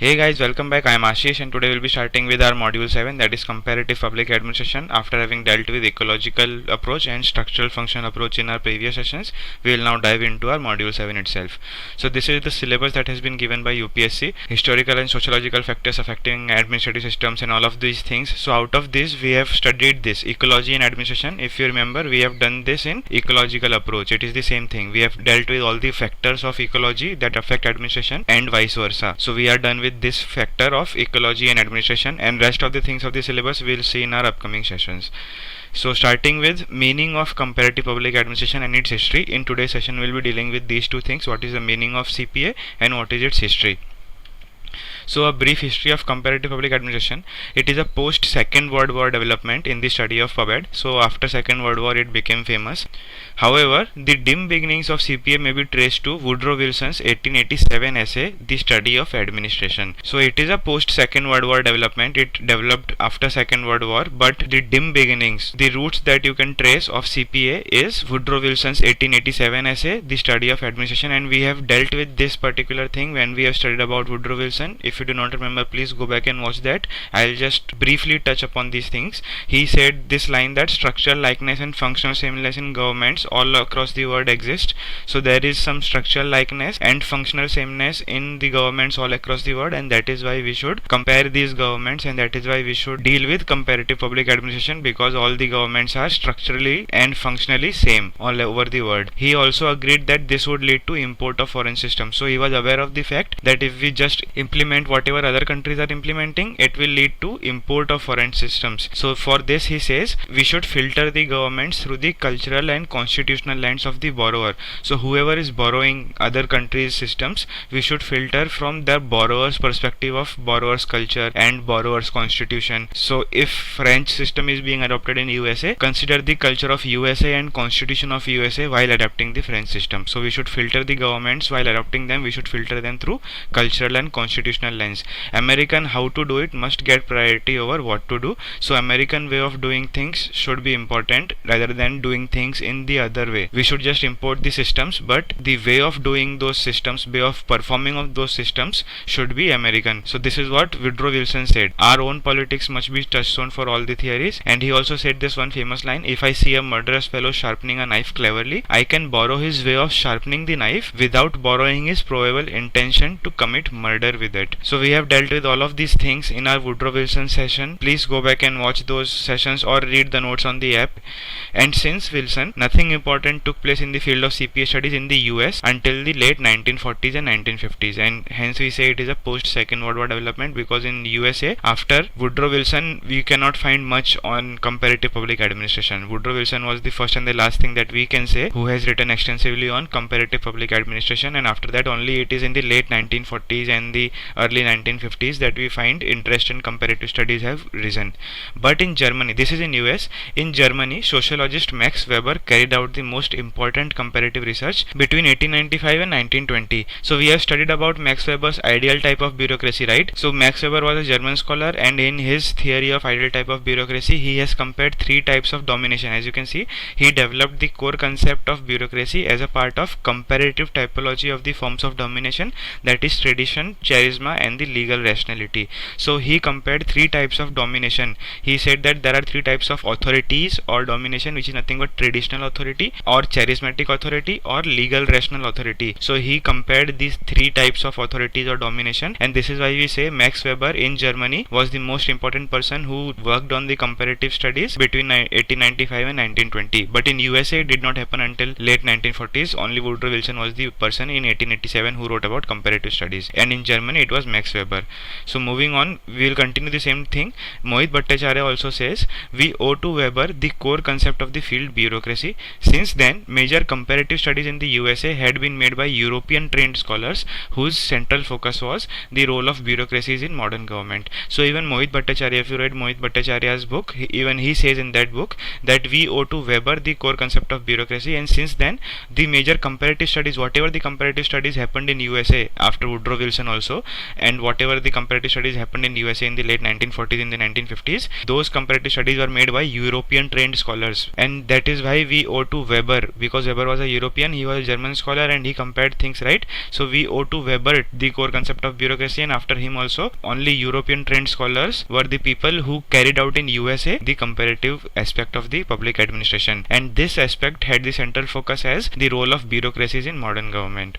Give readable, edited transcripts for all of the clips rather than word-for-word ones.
Hey guys, welcome back. I am Ashish and today we'll be starting with our module 7, that is Comparative Public Administration. After having dealt with ecological approach and structural function approach in our previous sessions, we will now dive into our module 7 itself. So this is the syllabus that has been given by UPSC, historical and sociological factors affecting administrative systems and all of these things. So out of this we have studied this ecology and administration. If you remember, we have done this in ecological approach. It is the same thing. We have dealt with all the factors of ecology that affect administration and vice versa. So we are done with this factor of ecology and administration, and rest of the things of the syllabus we'll see in our upcoming sessions. So starting with meaning of comparative public administration and its history, in today's session we'll be dealing with these two things: what is the meaning of CPA and what is its history. So a brief history of comparative public administration. It is a post Second World War development in the study of PubAd. So after Second World War it became famous. However, the dim beginnings of CPA may be traced to Woodrow Wilson's 1887 essay, The Study of Administration. So it is a post Second World War development. It developed after Second World War, but the dim beginnings, the roots that you can trace of CPA is Woodrow Wilson's 1887 essay, The Study of Administration, and we have dealt with this particular thing when we have studied about Woodrow Wilson. If you do not remember, please go back and watch that. I'll just briefly touch upon these things. He said this line that structural likeness and functional sameness in governments all across the world exist. So there is some structural likeness and functional sameness in the governments all across the world, and that is why we should compare these governments, and that is why we should deal with comparative public administration, because all the governments are structurally and functionally same all over the world. He also agreed that this would lead to import of foreign systems. So he was aware of the fact that if we just implement whatever other countries are implementing, it will lead to import of foreign systems. So for this he says we should filter the governments through the cultural and constitutional lens of the borrower. So whoever is borrowing other countries' systems, we should filter from the borrower's perspective of borrower's culture and borrower's constitution. So if French system is being adopted in USA, consider the culture of USA and constitution of USA while adapting the French system. So we should filter the governments while adopting them. We should filter them through cultural and constitutional lens. American how to do it must get priority over what to do. So American way of doing things should be important rather than doing things in the other way. We should just import the systems, but the way of doing those systems, way of performing of those systems should be American. So this is what Woodrow Wilson said. Our own politics must be touchstone for all the theories. And he also said this one famous line: if I see a murderous fellow sharpening a knife cleverly, I can borrow his way of sharpening the knife without borrowing his probable intention to commit murder with it. So we have dealt with all of these things in our Woodrow Wilson session. Please go back and watch those sessions or read the notes on the app. And since Wilson, nothing important took place in the field of CPA studies in the US until the late 1940s and 1950s, and hence we say it is a post Second World War development, because in USA after Woodrow Wilson we cannot find much on comparative public administration. Woodrow Wilson was the first and the last thing that we can say who has written extensively on comparative public administration, and after that only it is in the late 1940s and the early 1950s that we find interest in comparative studies have risen. But in Germany, this is in US, in Germany sociologist Max Weber carried out the most important comparative research between 1895 and 1920. So we have studied about Max Weber's ideal type of bureaucracy, right? So Max Weber was a German scholar, and in his theory of ideal type of bureaucracy he has compared three types of domination. As you can see, he developed the core concept of bureaucracy as a part of comparative typology of the forms of domination, that is tradition, charisma and the legal rationality. So he compared three types of domination. He said that there are three types of authorities or domination, which is nothing but traditional authority or charismatic authority or legal rational authority. So he compared these three types of authorities or domination, and this is why we say Max Weber in Germany was the most important person who worked on the comparative studies between 1895 and 1920. But in USA it did not happen until late 1940s. Only Woodrow Wilson was the person in 1887 who wrote about comparative studies, and in Germany it was Max Weber. So moving on, we will continue the same thing. Mohit Bhattacharya also says we owe to Weber the core concept of the field bureaucracy. Since then, major comparative studies in the USA had been made by European trained scholars whose central focus was the role of bureaucracies in modern government. So even Mohit Bhattacharya, if you read Mohit Bhattacharya's book, even he says in that book that we owe to Weber the core concept of bureaucracy, and since then the major comparative studies, whatever the comparative studies happened in USA after Woodrow Wilson also, and whatever the comparative studies happened in USA in the late 1940s, in the 1950s, those comparative studies were made by European trained scholars, and that is why we owe to Weber, because Weber was a European, he was a German scholar, and he compared things, right? So we owe to Weber the core concept of bureaucracy, and after him also only European trained scholars were the people who carried out in USA the comparative aspect of the public administration, and this aspect had the central focus as the role of bureaucracies in modern government.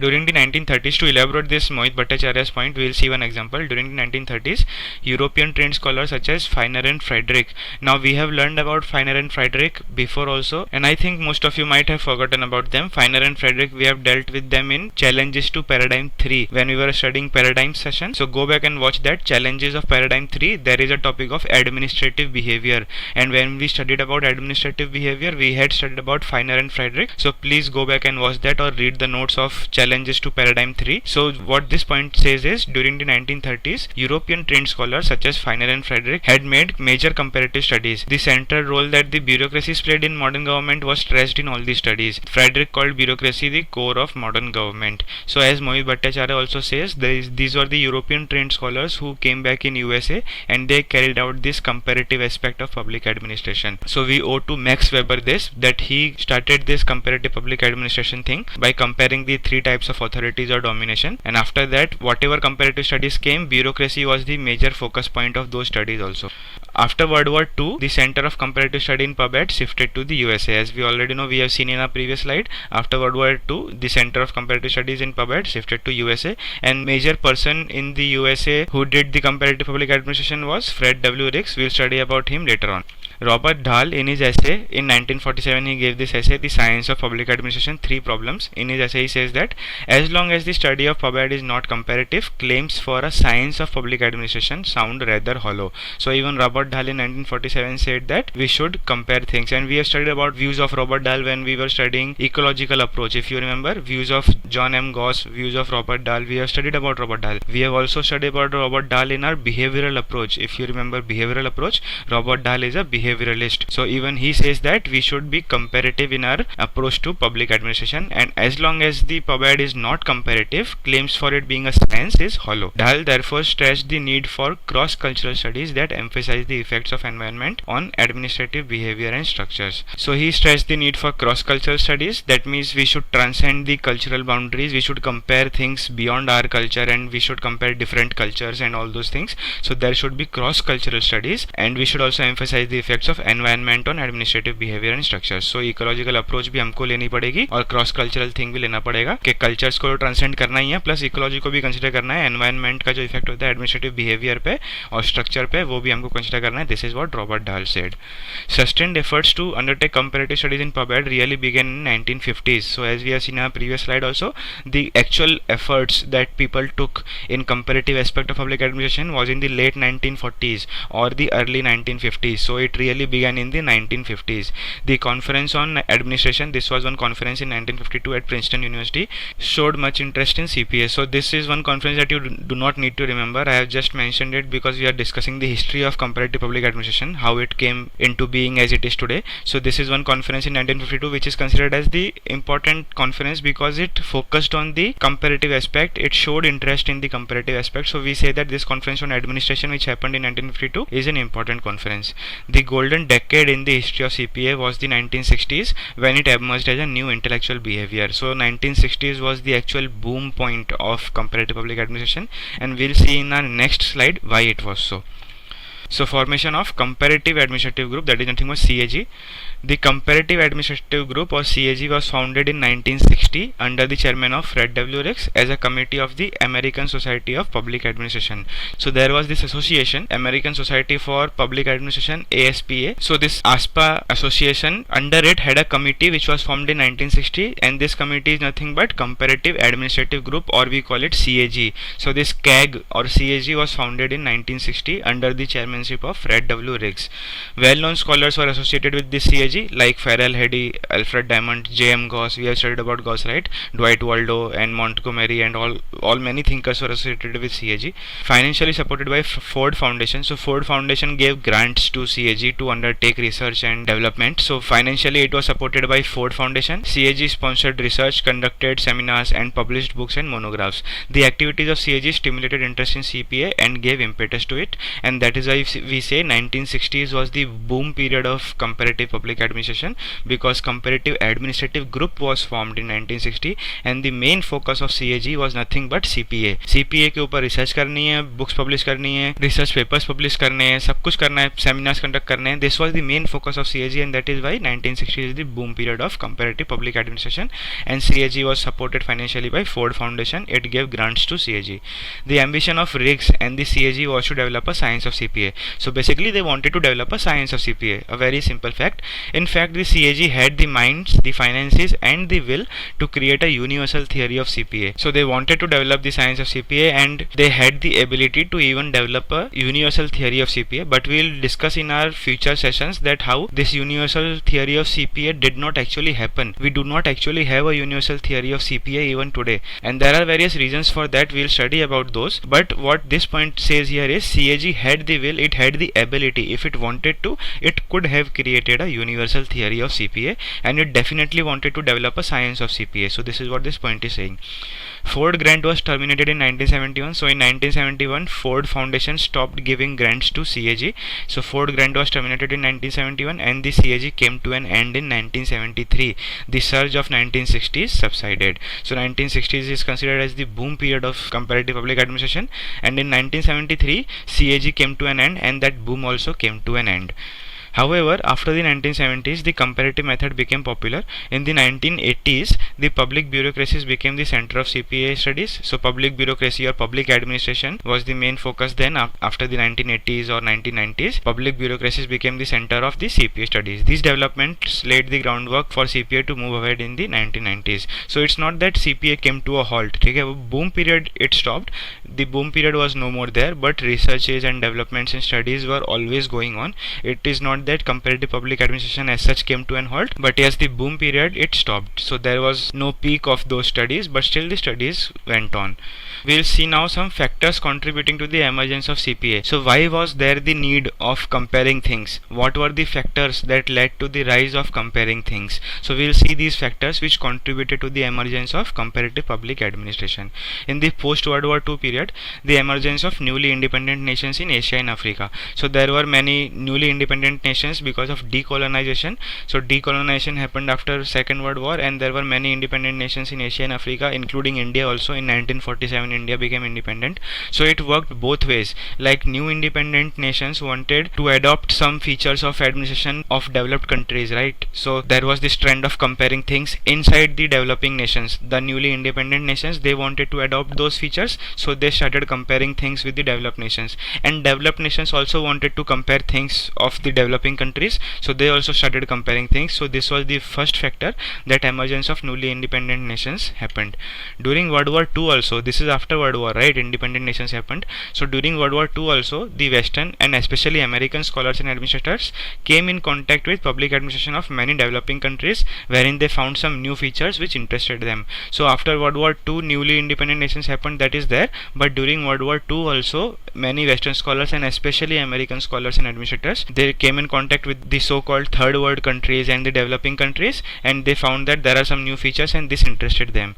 During the 1930s, to elaborate this Mohit Bhattacharya's point, we will see one example. During the 1930s, European trained scholars such as Feiner and Friedrich. Now we have learned about Feiner and Friedrich before also, and I think most of you might have forgotten about them. Feiner and Friedrich, we have dealt with them in Challenges to Paradigm 3 when we were studying Paradigm session. So go back and watch that, Challenges of Paradigm 3. There is a topic of administrative behavior, and when we studied about administrative behavior, we had studied about Feiner and Friedrich. So please go back and watch that or read the notes of Challenges to Paradigm 3. So what this point says is, during the 1930s, European trained scholars such as Feiner and Friedrich had made major comparative studies. The central role that the bureaucracies played in modern government was stressed in all these studies. Friedrich called bureaucracy the core of modern government. So as Mohit Bhattacharya also says, these were the European trained scholars who came back in USA and they carried out this comparative aspect of public administration. So we owe to Max Weber this, that he started this comparative public administration thing by comparing the three types of authorities or domination, and after that whatever comparative studies came, bureaucracy was the major focus point of those studies also. After World War II, the center of comparative study in PubEd shifted to the USA. As we already know, we have seen in our previous slide, after World War II, the center of comparative studies in PubEd shifted to USA, and major person in the USA who did the comparative public administration was Fred W. Riggs. We will study about him later on. Robert Dahl, in his essay in 1947, he gave this essay, The Science of Public Administration, 3 problems. In his essay he says that as long as the study of PubEd is not comparative, claims for a science of public administration sound rather hollow. So even Robert Dahl in 1947 said that we should compare things, and we have studied about views of Robert Dahl when we were studying ecological approach. If you remember, views of John M. Goss, views of Robert Dahl, we have studied about Robert Dahl. We have also studied about Robert Dahl in our behavioral approach. If you remember behavioral approach, Robert Dahl is a behavioralist. So even he says that we should be comparative in our approach to public administration, and as long as the PubEd is not comparative, claims for it being a science is hollow. Dahl therefore stressed the need for cross-cultural studies that emphasize the effects of environment on administrative behavior and structures. So he stressed the need for cross-cultural studies. That means we should transcend the cultural boundaries, we should compare things beyond our culture, and we should compare different cultures and all those things. So there should be cross-cultural studies, and we should also emphasize the effects of environment on administrative behavior and structures. So ecological approach भी हमको लेनी पड़ेगी और cross cultural thing भी लेना पड़ेगा कि cultures को ट्रांसेंड करना ही है, प्लस इकोलॉजी को भी कंसिडर करना है, एनवायरनमेंट का जो इफेक्ट होता है एडमिनिस्ट्रेटिव बिहेवियर पे और स्ट्रक्चर पे, वो भी हमको कंसिडर करना है. दिस इज व्हाट रॉबर्ट डाल said. Sustained efforts to undertake comparative studies in PubEd really began in 1950s. So as we have seen in our previous slide also, the actual efforts that people took in comparative aspect of public administration was in the late 1940s or the early 1950s. So it really began in the 1950s. The Conference on Administration, this was one conference in 1952 at Princeton University, showed much interest in CPA. So this is one conference that you do not need to remember. I have just mentioned it because we are discussing the history of comparative public administration, how it came into being as it is today. So this is one conference in 1952 which is considered as the important conference because it focused on the comparative aspect. It showed interest in the comparative aspect. So we say that this conference on administration, which happened in 1952, is an important conference. The golden decade in the history of CPA was the 1960s, when it emerged as a new intellectual behavior. So 1960s was the actual boom point of comparative public administration, and we'll see in our next slide why it was so. So formation of Comparative Administrative Group, that is nothing but CAG. The Comparative Administrative Group or CAG was founded in 1960 under the chairman of Fred W. Riggs as a committee of the American Society of Public Administration. So there was this association, American Society for Public Administration, ASPA. So this ASPA association, under it had a committee which was formed in 1960, and this committee is nothing but Comparative Administrative Group, or we call it CAG. So this CAG or CAG was founded in 1960 under the chairmanship of Fred W. Riggs. Well-known scholars were associated with this CAG CAG, like Farrell Hardy, Alfred Diamond, J.M. Gauss. We have studied about Gauss, right? Dwight Waldo and Montgomery and all many thinkers were associated with CAG. Financially supported by Ford Foundation. So Ford Foundation gave grants to CAG to undertake research and development. So financially it was supported by Ford Foundation. CAG sponsored research, conducted seminars and published books and monographs. The activities of CAG stimulated interest in CPA and gave impetus to it, and that is why we say 1960s was the boom period of comparative public administration, because comparative administrative group was formed in 1960 and the main focus of CAG was nothing but CPA. CPA के ऊपर research करनी है, books publish करनी है, research papers publish करने हैं, सब कुछ करना है, सेमिनार्स कंडक्ट करने हैं. This was the main focus of CAG and that is why 1960 is the boom period of comparative public administration, and CAG was supported financially by Ford Foundation. It gave grants to CAG. The ambition of Riggs and the CAG was to develop a science of CPA. So basically they wanted to develop a science of CPA, a very simple fact. In fact, the CAG had the minds, the finances and the will to create a universal theory of CPA. So they wanted to develop the science of CPA and they had the ability to even develop a universal theory of CPA, but we will discuss in our future sessions that how this universal theory of CPA did not actually happen. We do not actually have a universal theory of CPA even today, and there are various reasons for that. We will study about those, but what this point says here is CAG had the will, it had the ability. If it wanted to, it could have created a universal theory of CPA, and it definitely wanted to develop a science of CPA. So this is what this point is saying. Ford grant was terminated in 1971. So in 1971, Ford Foundation stopped giving grants to CAG. So Ford grant was terminated in 1971 and the CAG came to an end in 1973. The surge of 1960s subsided. So 1960s is considered as the boom period of comparative public administration, and in 1973 CAG came to an end and that boom also came to an end. However, after the 1970s, the comparative method became popular. In the 1980s, the public bureaucracies became the center of CPA studies. So public bureaucracy or public administration was the main focus then. After the 1980s or 1990s, public bureaucracies became the center of the CPA studies. These developments laid the groundwork for CPA to move ahead in the 1990s. So it's not that CPA came to a halt. Boom period, it stopped. The boom period was no more there, but researches and developments and studies were always going on. It is not that comparative public administration as such came to an halt, but yes, the boom period, it stopped. So there was no peak of those studies, but still the studies went on. We'll see now some factors contributing to the emergence of CPA. So why was there the need of comparing things? What were the factors that led to the rise of comparing things? So we'll see these factors which contributed to the emergence of comparative public administration. In the post-World War II period, the emergence of newly independent nations in Asia and Africa. So there were many newly independent nations because of decolonization. So decolonization happened after Second World War, and there were many independent nations in Asia and Africa, including India also. In 1947 India became independent. So it worked both ways. Like new independent nations wanted to adopt some features of administration of developed countries, right? So there was this trend of comparing things inside the developing nations. The newly independent nations, they wanted to adopt those features, so they started comparing things with the developed nations, and developed nations also wanted to compare things of the developing countries, so they also started comparing things. So this was the first factor that emergence of newly independent nations happened. During World War II also, this is after World War, right? Independent nations happened. So during World War II also, the Western and especially American scholars and administrators came in contact with public administration of many developing countries, wherein they found some new features which interested them. So after World War II, newly independent nations happened, that is there, but during World War II also, many Western scholars and especially American scholars and administrators, they came in contact with the so-called third world countries and the developing countries, and they found that there are some new features and this interested them.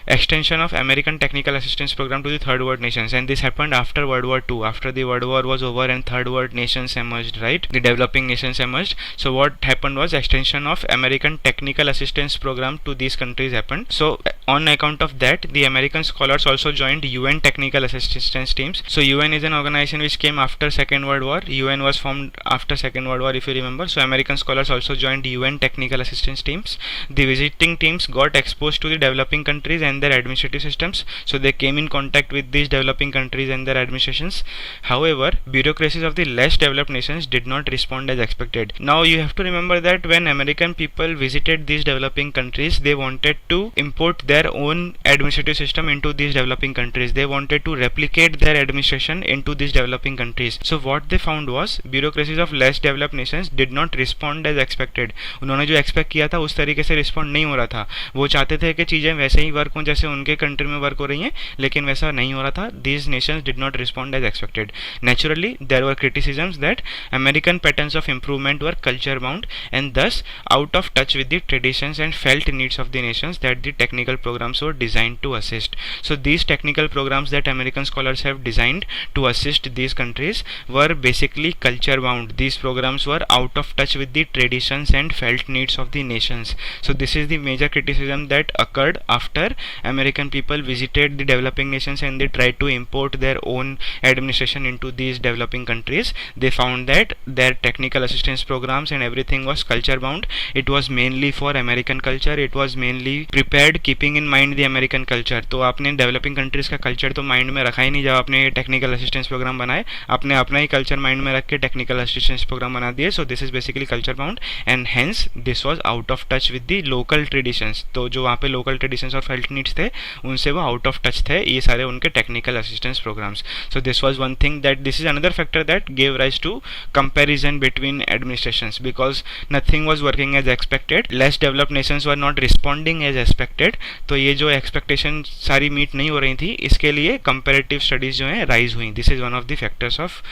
Extension of American Technical Assistance Program to the third world nations, and this happened after World War II. After the World War was over and third world nations emerged, right? The developing nations emerged. So what happened was extension of American Technical Assistance Program to these countries happened. So on account of that, the American scholars also joined UN Technical Assistance teams. So UN is an organization which came after Second World War. UN was formed after Second World War, if you remember. So American scholars also joined UN Technical Assistance teams. The visiting teams got exposed to the developing countries and and their administrative systems. So they came in contact with these developing countries and their administrations. However, bureaucracies of the less developed nations did not respond as expected. Now you have to remember that when American people visited these developing countries, they wanted to import their own administrative system into these developing countries. They wanted to replicate their administration into these developing countries. So what they found was bureaucracies of less developed nations did not respond as expected. उन्होंने जो expect किया था उस तरीके से respond नहीं हो रहा था. वो चाहते थे कि चीज़ें वैसे ही वर्क हों जैसे उनके कंट्री में वर्क हो रही हैं, लेकिन वैसा नहीं हो रहा था. These nations did not respond as expected. Naturally, there were criticisms that American patterns of improvement were culture bound and thus out of touch with the traditions and felt needs of the nations that the technical programs were designed to assist. So these technical programs that American scholars have designed to assist these countries were basically culture bound. These programs were out of touch with the traditions and felt needs of the nations. So this is the major criticism that occurred after American people visited the developing nations and they tried to import their own administration into these developing countries. They found that their technical assistance programs and everything was culture bound. It was mainly for American culture. It was mainly prepared keeping in mind the American culture. तो आपने developing countries का culture तो mind में रखा ही नहीं जब आपने technical assistance programme बनाए. आपने अपना ही कल्चर माइंड में रख के टेक्निकल असिस्टेंस प्रोग्राम बना दिए. सो this is basically culture bound and hence this was out of touch with the local traditions. तो जो वहाँ पे लोकल ट्रेडिशंस और फेल्ट नीड्स थे उनसे वो आउट ऑफ टच थे ये सारे उनके technical assistance programs. So this was one thing that this is another factor that gave rise to comparison between administrations because nothing was working as expected. Less developed nations were not responding as expected. तो ये जो expectation सारी meet नहीं हो रही थी इसके लिए कंपैरेटिव स्टडीज जो है राइज हुई. This is one of the factors of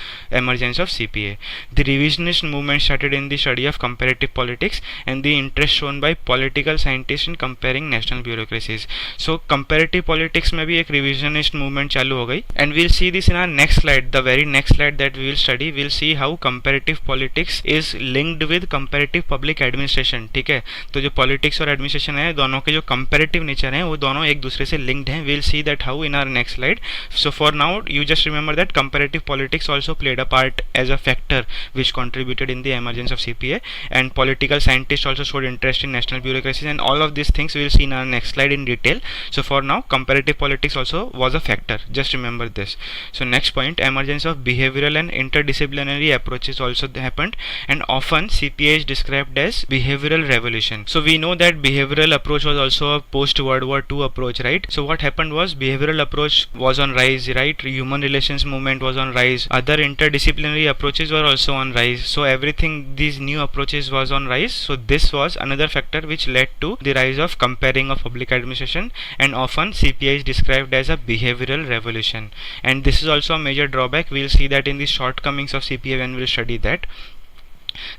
emergence of CPA. The revisionist movement started in the study of comparative politics and the interest shown by political scientists in comparing national bureaucracies. So comparative politics में भी एक revisionist movement चालू हो गई and we'll see this in our next slide. The very next slide that we will study, we'll see how comparative politics is linked with comparative public administration. ठीक है, तो जो politics और administration है दोनों के जो comparative nature हैं वो दोनों एक दूसरे से linked हैं. We'll see that how in our next slide. So for now you just remember that comparative politics also played a part as a factor which contributed in the emergence of CPA and political scientists also showed interest in national bureaucracies and all of these things we will see in our next slide in detail. So for now comparative politics also was a factor, just remember this. So next point, emergence of behavioral and interdisciplinary approaches also happened and often CPA is described as behavioral revolution. So we know that behavioral approach was also a post World War II approach, right? So what happened was behavioral approach was on rise, right? Human relations movement was on rise, other interdisciplinary approaches were also on rise. So everything, these new approaches was on rise. So this was another factor which led to the rise of comparing of public administration and often CPA is described as a behavioral revolution. And this is also a major drawback. We will see that in the shortcomings of CPA when we will study that.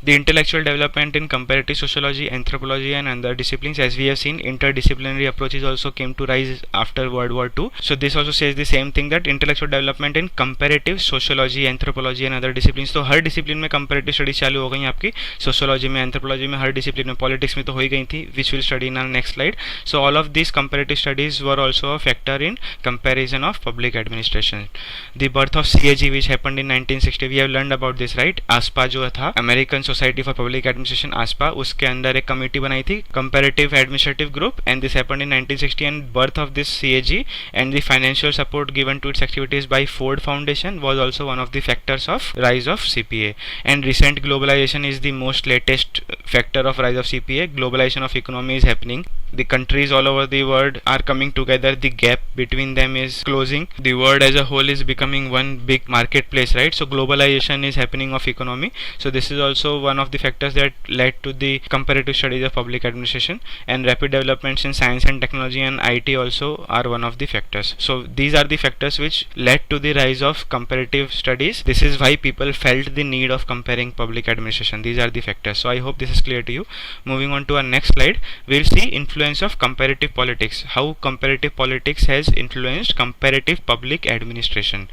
The intellectual development in comparative sociology, anthropology and other disciplines, as we have seen, interdisciplinary approaches also came to rise after World War II. So this also says the same thing that intellectual development in comparative sociology, anthropology and other disciplines. तो हर discipline में comparative studies चालू हो गई आपकी, sociology में, anthropology में, हर discipline में, politics में तो हो ही गई थी, which we'll study in our next slide. So all of these comparative studies were also a factor in comparison of public administration. The birth of CAG which happened in 1960, we have learned about this, right? ASPA जो था, American Society for Public Administration, ASPA, उसके अंदर एक committee बनाई थी, Comparative Administrative Group, and this happened in 1960 and birth of this CAG and the financial support given to its activities by Ford Foundation was also one of the factors of rise of CPA. And recent globalization is the most latest factor of rise of CPA. Globalization of economy is happening. The countries all over the world are coming together. The gap between them is closing. The world as a whole is becoming one big marketplace, right? So globalization is happening of economy. So this is also one of the factors that led to the comparative studies of public administration, and rapid developments in science and technology and IT also are one of the factors. So these are the factors which led to the rise of comparative studies. This is why people felt the need of comparing public administration. These are the factors. So I hope this is clear to you. Moving on to our next slide, we'll see influence of comparative politics. How comparative politics has influenced comparative public administration.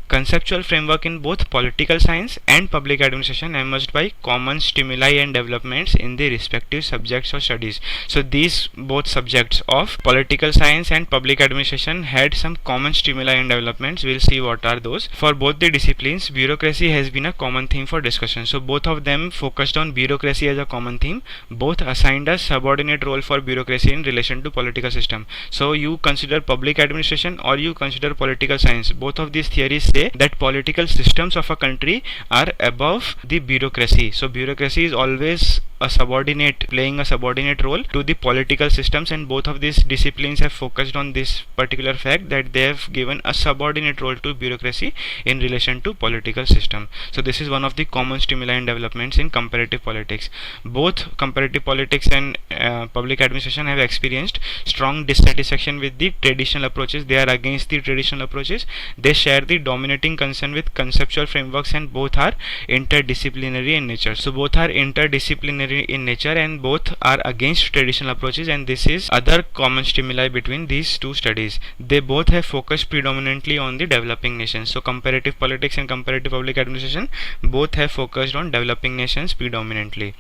Conceptual framework in both political science and public administration emerged by common stimuli and developments in the respective subjects or studies. So these both subjects of political science and public administration had some common stimuli and developments. We'll see what are those. For both the disciplines, bureaucracy has been a common theme for discussion. So both of them focused on bureaucracy as a common theme. Both assigned a subordinate role for bureaucracy bureaucracy in relation to political system. So you consider public administration or you consider political science, both of these theories say that political systems of a country are above the bureaucracy. So bureaucracy is always a subordinate, playing a subordinate role to the political systems, and both of these disciplines have focused on this particular fact that they have given a subordinate role to bureaucracy in relation to political system. So this is one of the common stimuli and developments in comparative politics. Both comparative politics and public administration have experienced strong dissatisfaction with the traditional approaches. They are against the traditional approaches. They share the dominating concern with conceptual frameworks, and both are interdisciplinary in nature. So both are interdisciplinary in nature and both are against traditional approaches, and this is other common stimuli between these two studies. They both have focused predominantly on the developing nations. So comparative politics and comparative public administration both have focused on developing nations predominantly.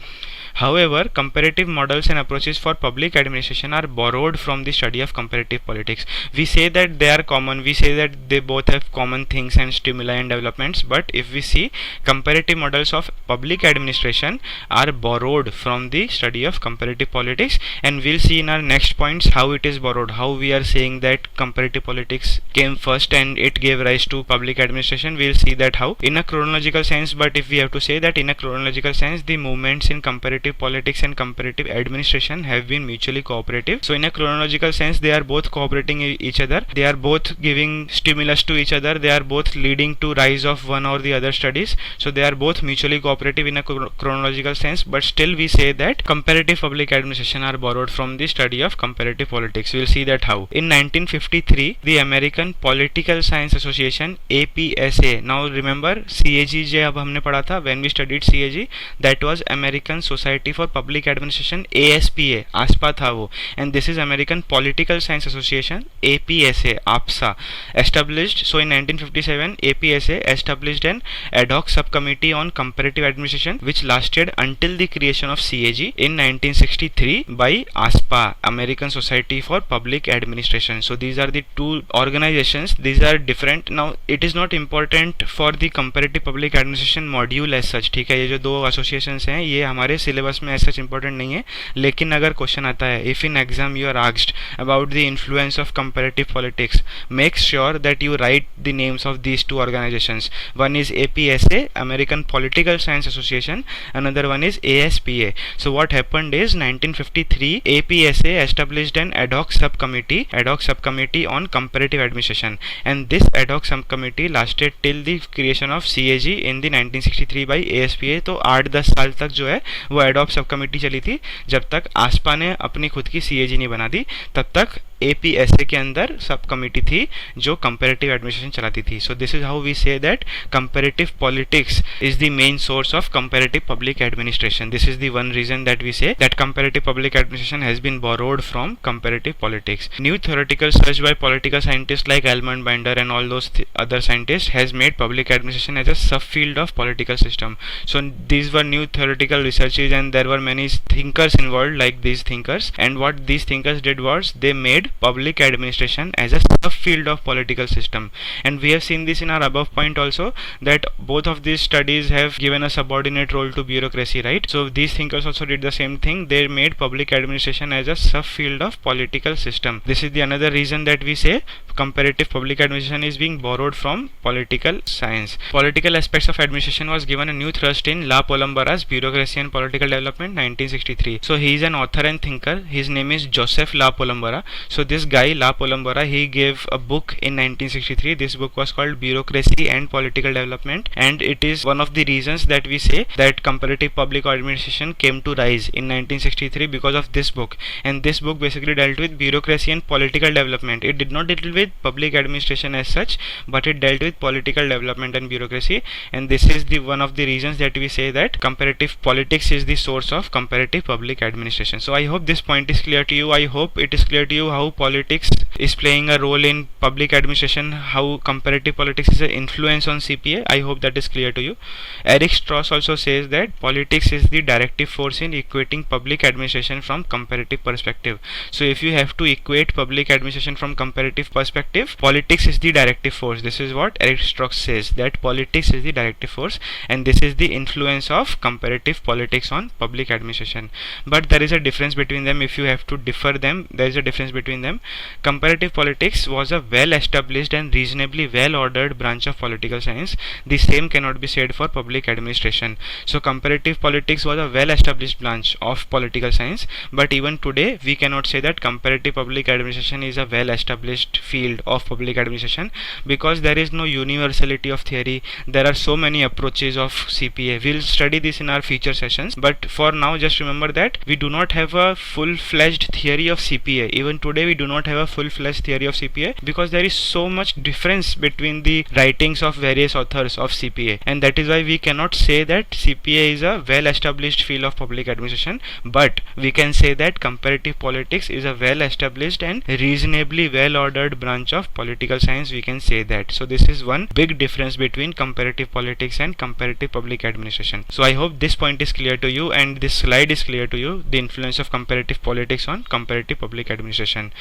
However, comparative models and approaches for public administration are borrowed from the study of comparative politics. We say that they are common, we say that they both have common things and stimuli and developments, but if we see, comparative models of public administration are borrowed from the study of comparative politics, and we'll see in our next points how it is borrowed, how we are saying that comparative politics came first and it gave rise to public administration. We'll see that how in a chronological sense, but if we have to say that in a chronological sense, the movements in comparative politics and comparative administration have been mutually cooperative. So in a chronological sense, they are both cooperating each other, they are both giving stimulus to each other, they are both leading to rise of one or the other studies. So they are both mutually cooperative in a chronological sense, but still we say that comparative public administration are borrowed from the study of comparative politics. We will see that how. In 1953, the American Political Science Association, APSA, now remember CAG जो अब हमने पढ़ा था, when we studied CAG, that was American Society for Public Administration, ASPA, ASPA था वो, and this is American Political Science Association, APSA, APSA, established. So in 1957, APSA established an ad hoc subcommittee on comparative administration, which lasted until the creation of CAG in 1963 by ASPA, American Society for Public Administration. So these are the two organizations, these are different. Now it is not important for the comparative public administration module as such, ठीक है, ये जो दो associations हैं ये हमारे syllabus में as such important नहीं है, लेकिन अगर क्वेश्चन आता है, if in exam you are asked about the influence of comparative politics, make sure that you write the names of these two organizations. One is APSA, American Political Science Association, another one is ASPA. So what happened is 1953 APSA established an ad hoc subcommittee on comparative administration, and this ad hoc subcommittee lasted till the creation of CAG in the 1963 by ASPA. तो 8-10 साल तक जो है वो ad hoc सबकमिटी चली थी, जब तक आसपा ने अपनी खुद की CAG नहीं बना दी, तब तक APSA के अंदर सब कमेटी थी जो कंपैरेटिव एडमिनिस्ट्रेशन चलाती थी. So this is how we say that comparative politics is the main source of comparative public administration. This is the one reason that we say that comparative public administration has been borrowed from comparative politics. New theoretical search by political scientists like Almond Binder and all those other scientists has made public administration as a subfield of political system. So these were new theoretical researches and there were many thinkers involved like these thinkers, and what these thinkers did was they made public administration as a subfield of political system. And we have seen this in our above point also, that both of these studies have given a subordinate role to bureaucracy, right? So these thinkers also did the same thing. They made public administration as a subfield of political system. This is the another reason that we say comparative public administration is being borrowed from political science. Political aspects of administration was given a new thrust in La Polumbara's Bureaucracy and Political Development 1963. So he is an author and thinker. His name is Joseph La Polumbara. So this guy La Polumbara, he gave a book in 1963. This book was called Bureaucracy and Political Development, and it is one of the reasons that we say that comparative public administration came to rise in 1963 because of this book. And this book basically dealt with bureaucracy and political development. It did not deal with public administration as such, but it dealt with political development and bureaucracy. And this is the one of the reasons that we say that comparative politics is the source of comparative public administration. So I hope this point is clear to you. I hope it is clear to you how how politics is playing a role in public administration, how comparative politics is an influence on CPA. I hope that is clear to you. Eric Strauss also says that politics is the directive force in equating public administration from comparative perspective. So if you have to equate public administration from comparative perspective, politics is the directive force. This is what Eric Strauss says, that politics is the directive force, and this is the influence of comparative politics on public administration. But there is a difference between them. If you have to differ them, there is a difference between them. Comparative politics was a well established and reasonably well ordered branch of political science. The same cannot be said for public administration. So comparative politics was a well established branch of political science, but even today we cannot say that comparative public administration is a well established field of public administration, because there is no universality of theory. There are so many approaches of CPA. We'll study this in our future sessions, but for now just remember that we do not have a full-fledged theory of CPA. Even today we do not have a full-fledged theory of CPA, because there is so much difference between the writings of various authors of CPA, and that is why we cannot say that CPA is a well established field of public administration, but we can say that comparative politics is a well established and reasonably well ordered branch of political science. We can say that. So this is one big difference between comparative politics and comparative public administration. So I hope this point is clear to you and this slide is clear to you, the influence of comparative politics on comparative public administration.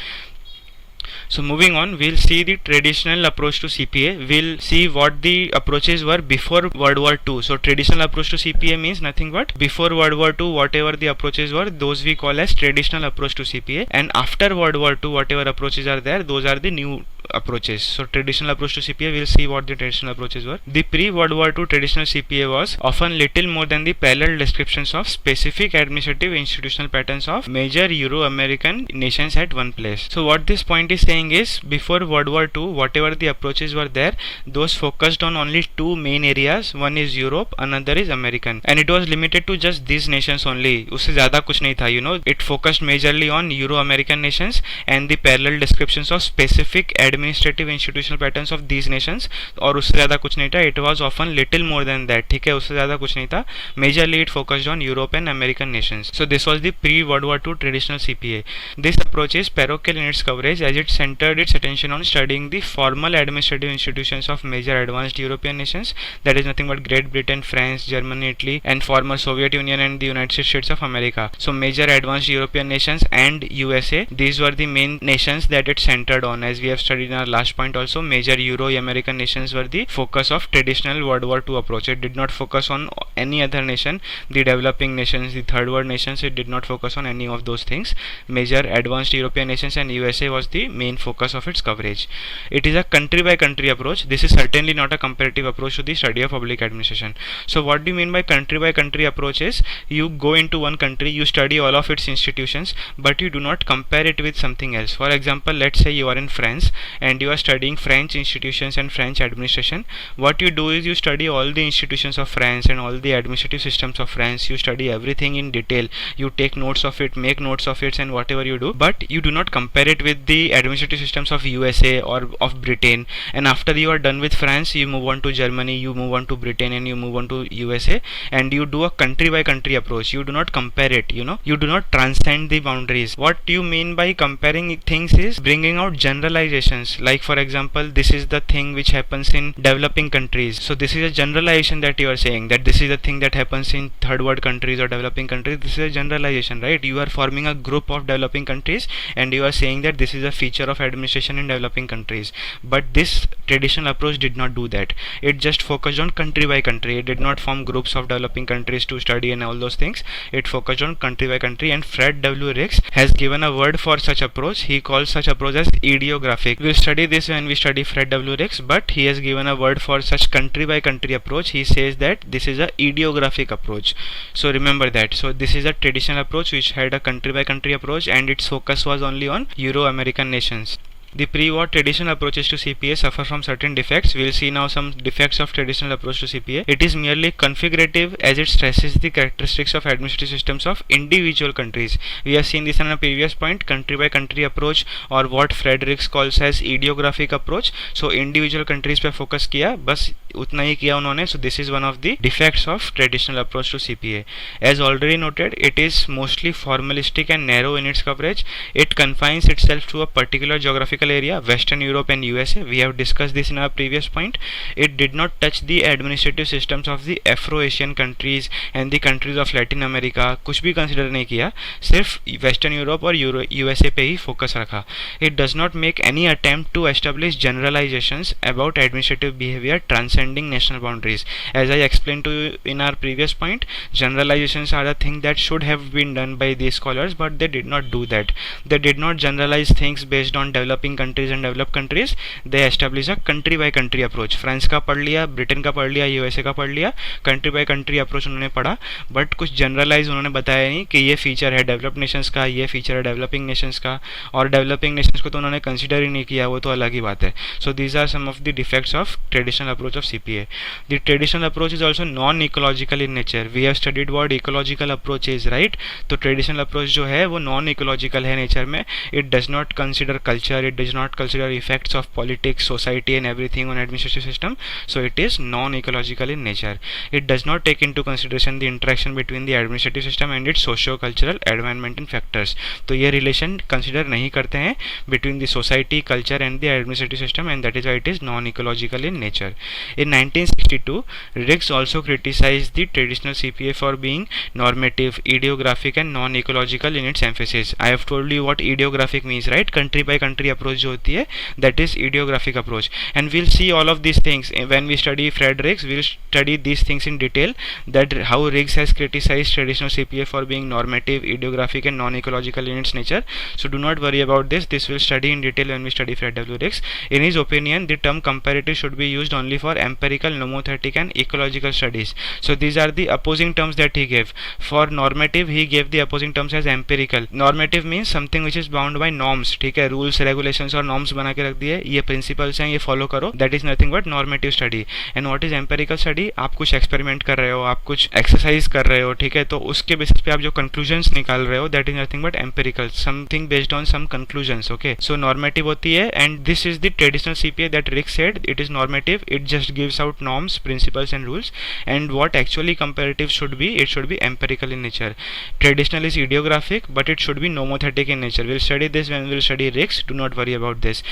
So moving on, we'll see the traditional approach to CPA. We'll see what the approaches were before World War II. So traditional approach to CPA means nothing but before World War II, whatever the approaches were, those we call as traditional approach to CPA. And after World War II, whatever approaches are there, those are the new approaches. So traditional approach to CPA, we'll see what the traditional approaches were. The pre-World War II traditional CPA was often little more than the parallel descriptions of specific administrative institutional patterns of major Euro-American nations at one place. So what this point is saying is, before World War II, whatever the approaches were there, those focused on only two main areas. One is Europe, another is American, and it was limited to just these nations only. उससे ज़्यादा कुछ नहीं था, you know. It focused majorly on Euro-American nations and the parallel descriptions of specific administrative institutional patterns of these nations, और उससे ज़्यादा कुछ नहीं था. It was often little more than that. ठीक है, उससे ज़्यादा कुछ नहीं था. Majorly it focused on Europe and American nations. So this was the pre-World War II traditional CPA. This approach is parochial in its coverage, as it centered its attention on studying the formal administrative institutions of major advanced European nations, that is nothing but Great Britain, France, Germany, Italy, and former Soviet Union and the United States of America. So major advanced European nations and USA, these were the main nations that it centered on. As we have studied in our last point also, major Euro-American nations were the focus of traditional World War II approach. It did not focus on any other nation, the developing nations, the third world nations. It did not focus on any of those things. Major advanced European nations and USA was the main focus of its coverage. It is a country by country approach. This is certainly not a comparative approach to the study of public administration. So what do you mean by country by country approach is, you go into one country, you study all of its institutions, but you do not compare it with something else. For example, let's say you are in France and you are studying French institutions and French administration. What you do is you study all the institutions of France and all the administrative systems of France. You study everything in detail. You take notes of it, make notes of it, and whatever you do, but you do not compare it with the administrative systems of USA or of Britain. And after you are done with France, you move on to Germany, you move on to Britain, and you move on to USA, and you do a country by country approach. You do not compare it, you know, you do not transcend the boundaries. What you mean by comparing things is bringing out generalizations. Like for example, this is the thing which happens in developing countries. So this is a generalization that you are saying, that this is the thing that happens in third world countries or developing countries. This is a generalization, right? You are forming a group of developing countries and you are saying that this is a feature of administration in developing countries. But this traditional approach did not do that. It just focused on country by country. It did not form groups of developing countries to study and all those things. It focused on country by country, and Fred W. Ricks has given a word for such approach. He calls such approach as ideographic. We'll study this when we study Fred W. Ricks, but he has given a word for such country by country approach. He says that this is a ideographic approach. So remember that. So this is a traditional approach which had a country by country approach, and its focus was only on Euro-American nations. The pre-war traditional approaches to CPA suffer from certain defects. We will see now some defects of traditional approach to CPA. It is merely configurative as it stresses the characteristics of administrative systems of individual countries. We have seen this in a previous point, country by country approach, or what Fredericks calls as idiographic approach. So individual countries पे focus किया, बस उतना ही किया उन्होंने. So this is one of the defects of traditional approach to CPA. As already noted, it is mostly formalistic and narrow in its coverage. It confines itself to a particular geographical area, Western Europe and USA. We have discussed this in our previous point. It did not touch the administrative systems of the Afro-Asian countries and the countries of Latin America. कुछ भी consider नहीं किया, सिर्फ Western Europe और USA पे ही focus रखा. It does not make any attempt to establish generalizations about administrative behavior transcending national boundaries. As I explained to you in our previous point, generalizations are the thing that should have been done by these scholars, but they did not do that. They did not generalize things based on developing countries and developed countries. They established a country by country approach. France का पढ़ लिया, Britain का पढ़ लिया, USA का पढ़ लिया, country by country approach उन्होंने पढ़ा, बट कुछ जनरलाइज उन्होंने बताया नहीं कि ये फीचर है डेवलप्ड नेशंस का, ये फीचर है डेवलपिंग नेशंस का, और डेवलपिंग नेशंस को तो उन्होंने कंसिडर ही नहीं किया, वो तो अलग ही बात है. So these are some of the defects of traditional approach of CPA. The traditional approach is also non ecological in nature. We have studied what ecological approach is, right. तो ट्रेडिशनल अप्रोच जो है वो non ecological है nature में. It does not consider culture, it does not consider effects of politics, society and everything on administrative system. So it is non-ecological in nature. It does not take into consideration the interaction between the administrative system and its socio-cultural environmental factors. तो ये relation consider नहीं करते हैं between the society, culture and the administrative system, and that is why it is non-ecological in nature. In 1962, Riggs also criticized the traditional CPA for being normative, ideographic and non-ecological in its emphasis. I have told you what ideographic means, right? Country by country approach जो होती है, that is ideographic approach, and we'll see all of these things when we study Fredericks. We'll study these things in detail, that how Riggs has criticized traditional CPA for being normative, ideographic and non-ecological in its nature. So do not worry about this. This we'll study in detail when we study Fred W. Riggs. In his opinion, the term comparative should be used only for empirical, nomothetic and ecological studies. So these are the opposing terms that he gave. For normative, he gave the opposing terms as empirical. Normative means something which is bound by norms, ठीक है, rules, regulations और norms बना के रख दिए, ये principles हैं, ये follow करो. That is nothing but normative study. And what is empirical study? आप कुछ experiment कर रहे हो, आप कुछ exercise कर रहे हो, ठीक है, तो उसके basis पे आप जो conclusions निकाल रहे हो, that is nothing but empirical, something based on some conclusions. Okay, so normative होती है, and this is the traditional CPA that Rick said it is normative. It just gives out norms, principles and rules. And what actually comparative should be, it should be empirical in nature. Traditional is ideographic, but it should be nomothetic in nature. We'll study this when we'll study Riggs. Do not worry about this.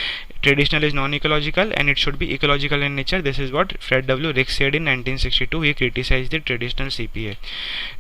Traditional is non-ecological and it should be ecological in nature. This is what Fred W. Riggs said in 1962. He criticized the traditional CPA.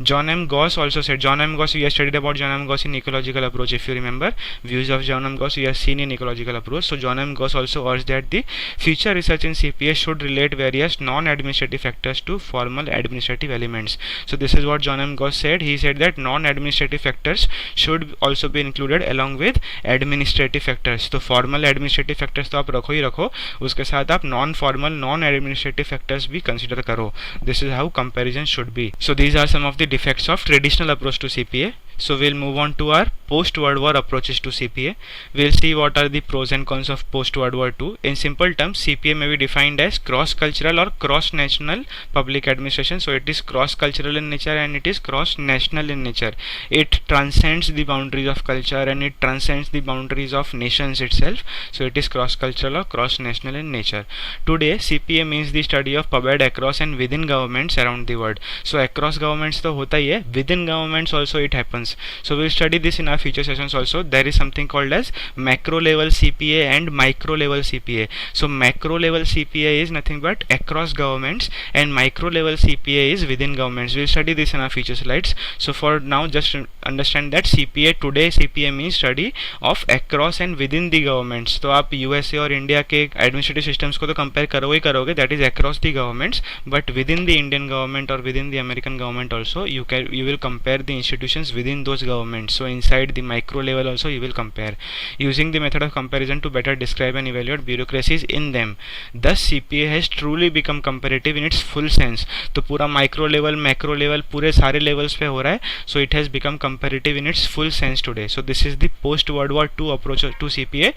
John M. Goss also said, John M. Goss, we have studied about John M. Goss in ecological approach. If you remember, views of John M. Goss we have seen in ecological approach. So John M. Goss also urged that the future research in CPA should relate various non-administrative factors to formal administrative elements. So this is what John M. Goss said. He said that non-administrative factors should also be included along with administrative factors. तो formal administrative factors तो आप रखो ही रखो, उसके साथ आप non-formal, non-administrative factors भी consider करो. This is how comparison should be. So these are some of the defects of traditional approach to CPA. So we'll move on to our post-World War approaches to CPA. We'll see what are the pros and cons of post-World War II. In simple terms, CPA may be defined as cross-cultural or cross-national public administration. So it is cross-cultural in nature and it is cross-national in nature. It transcends the boundaries of culture and it transcends the boundaries of nations itself. So it is cross-cultural or cross-national in nature. Today, CPA means the study of public across and within governments around the world. So across governments तो होता ही है, within governments also it happens. So we'll study this in our future sessions also. There is something called as macro level CPA and micro level CPA. So macro level CPA is nothing but across governments and micro level CPA is within governments. We'll study this in our future slides. So for now, just understand that CPA today, CPA means study of across and within the governments. तो आप USA और India के administrative systems को तो compare करोगे ही करोगे, that is across the governments, but within the Indian government or within the American government also you will compare the institutions within those governments. So inside the micro level also you will compare using the method of comparison to better describe and evaluate bureaucracies in them. Thus CPA has truly become comparative in its full sense. तो पूरा micro level, macro level पूरे सारे levels पे हो रहा है. So it has become comparative in its full sense today. So this is the post World War II approach to CPA.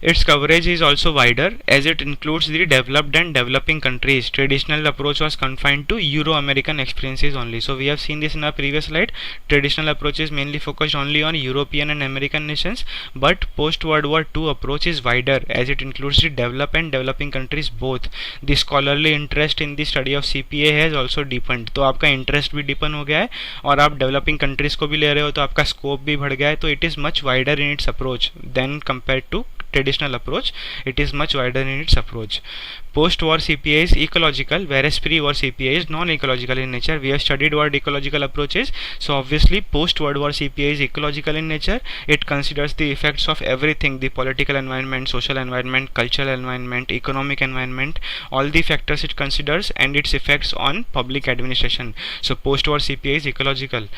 Its coverage is also wider as it includes the developed and developing countries. Traditional approach was confined to Euro-American experiences only. So we have seen this in our previous slide. Traditional approach is mainly focused only on European and American nations, but post-World War II approach is wider as it includes the developed and developing countries both. The scholarly interest in the study of CPA has also deepened. तो आपका interest भी deepen हो गया है और आप developing countries को भी ले रहे हो तो आपका स्कोप भी बढ़ गया है. तो it is much wider in its approach than compare to traditional approach. It is much wider in its approach. Post-war CPA is ecological, whereas pre-war CPA is non-ecological in nature. We have studied what ecological approach is. So obviously post-World War CPA is ecological in nature. It considers the effects of everything, the political environment, social environment, cultural environment, economic environment, all the factors it considers and its effects on public administration. So post-war CPA is ecological.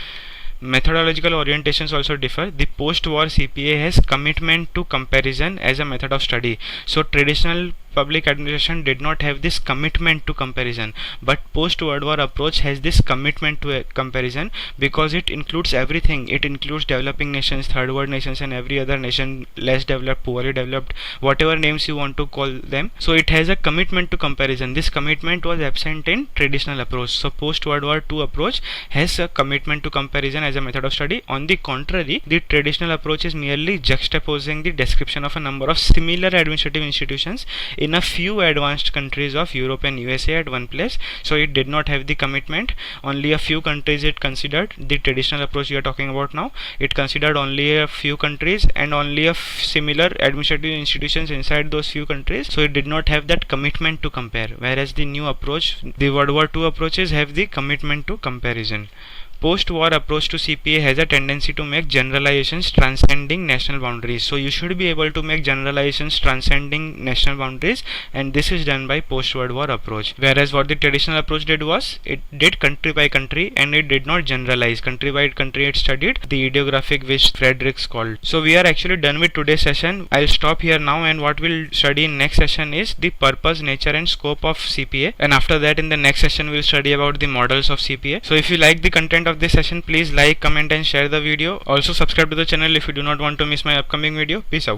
Methodological orientations also differ. The post-war CPA has commitment to comparison as a method of study. So traditional public administration did not have this commitment to comparison, but post-World War approach has this commitment to a comparison because it includes everything. It includes developing nations, third world nations and every other nation, less developed, poorly developed, whatever names you want to call them. So it has a commitment to comparison. This commitment was absent in traditional approach. So post-World War II approach has a commitment to comparison as a method of study. On the contrary, the traditional approach is merely juxtaposing the description of a number of similar administrative institutions in a few advanced countries of Europe and USA at one place. So it did not have the commitment. Only a few countries it considered. The traditional approach we are talking about now, it considered only a few countries and only a similar administrative institutions inside those few countries. So it did not have that commitment to compare, whereas the new approach, the World War II approaches, have the commitment to comparison. Post-war approach to CPA has a tendency to make generalizations transcending national boundaries. So you should be able to make generalizations transcending national boundaries, and this is done by post-World War approach. Whereas what the traditional approach did was, it did country by country and it did not generalize. Country by country it studied the idiographic which Fredericks called. So we are actually done with today's session. I'll stop here now, and what we'll study in next session is the purpose, nature and scope of CPA, and after that in the next session we'll study about the models of CPA. So if you like the content of this session, please like, comment and share the video. Also subscribe to the channel if you do not want to miss my upcoming video. Peace out.